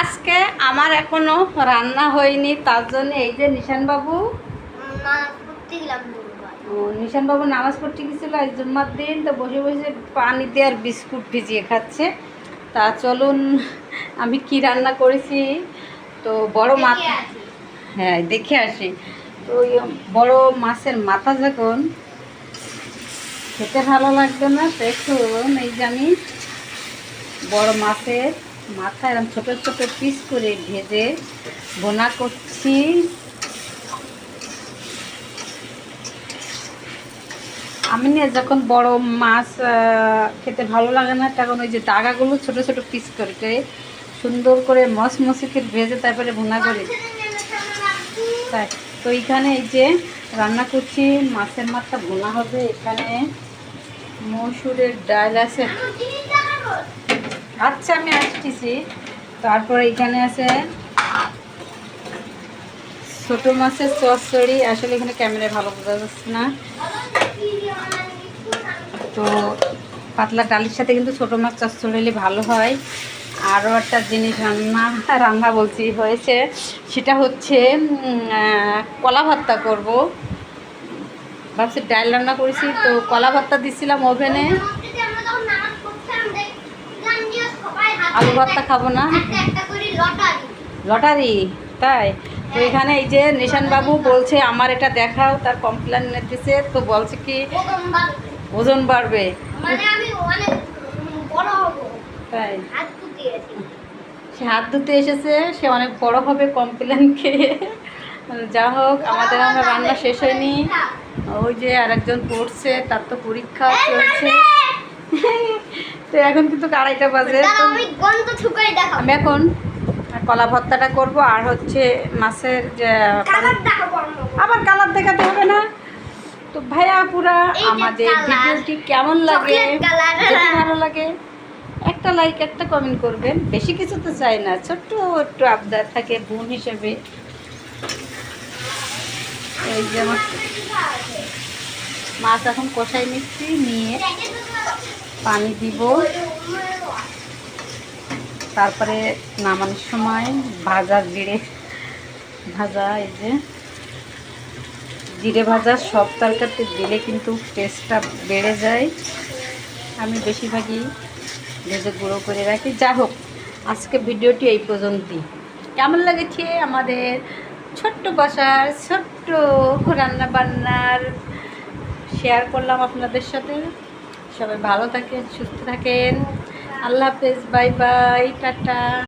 আজকে আমার এখনো রান্না হয়নি, তার জন্য এই যে নিশানবাবু নিশানবাবু নামাজ পড়তে গেছিল আজ জুম্মার দিন, তো বসে বসে পানি দিয়ে আর বিস্কুট ভিজিয়ে খাচ্ছে। তা চলুন আমি কি রান্না করেছি। তো বড় মাছ, হ্যাঁ দেখে আসি। তো ওই বড় মাছের মাথা যখন খেতে ভালো লাগবে না, দেখুন এই যে আমি বড় মাছের মাথা এরকম ছোটো ছোটো পিস করে ভেজে বোনা করছি। আমি না যখন বড় মাছ খেতে ভালো লাগে না, তখন ওই যে দাগাগুলো ছোট ছোট পিস করে সুন্দর করে মচমচে ভেজে তারপরে বোনা করি। তাই তো এইখানে এই যে রান্না করছি, মাছের মাথা বোনা হবে। এখানে মসুরের ডাল আছে, আচ্ছা আমি আসতেছি। তারপর এখানে আছে ছোট মাছের চচ্চড়ি, আসলে এখানে ক্যামেরায় ভালো বোঝা যাচ্ছে না। তো পাতলা ডালের সাথে কিন্তু ছোটো মাছ চচ্চড়ি হলে ভালো হয়। আরও একটা জিনিস রান্না বলছি হয়েছে, সেটা হচ্ছে কলা ভর্তা করব। ভাবছি ডাল রান্না করেছি, তো কলা ভর্তা দিচ্ছিলাম ওভেনে। আলু ভর্তা খাবো না, লটারি তাই। তো এখানে এই যে নিশানবাবু বলছে আমার এটা দেখাও, তার কমপ্লেন নিতেছে। তো বলছে কি ওজন বাড়বে, তাই সে হাত ধুতে এসেছে, সে অনেক বড় হবে কমপ্লেন খেয়ে। যা হোক, আমরা রান্না শেষ হয়নি। ওই যে আরেকজন পড়ছে, তার তো পরীক্ষা চলছে। তো এখন কিন্তু 2:30 বাজে। আমি এখন কলা ভর্তাটা করব, আর হচ্ছে মাছের যে আবার কালার দেখাতে হবে না। তো ভাইয়া পুরা আমাদের ভিডিওটি কেমন লাগে, যদি ভালো লাগে একটা লাইক একটা কমেন্ট করবেন। বেশি কিছু তো চাই না, ছোট্ট একটু আবদার থাকে বোন হিসেবে। এই যে আমার মাছ এখন কষাই নিচ্ছি, নিয়ে পানি দিব। তারপরে নামানোর সময় জিরে ভাজা, এই যে জিরে ভাজা সব তরকারিতে দিলে কিন্তু টেস্টটা বেড়ে যায়। আমি বেশিরভাগই ভেজে গুঁড়ো করে রাখি। যা হোক, আজকে ভিডিওটি এই পর্যন্তই। কেমন লাগেছে আমাদের ছোট্ট বাসার ছোট্ট রান্না বান্নার শেয়ার করলাম আপনাদের সাথে। সবাই ভালো থাকেন, সুস্থ থাকেন। আল্লাহ হাফেজ, বাই বাই, টাটা।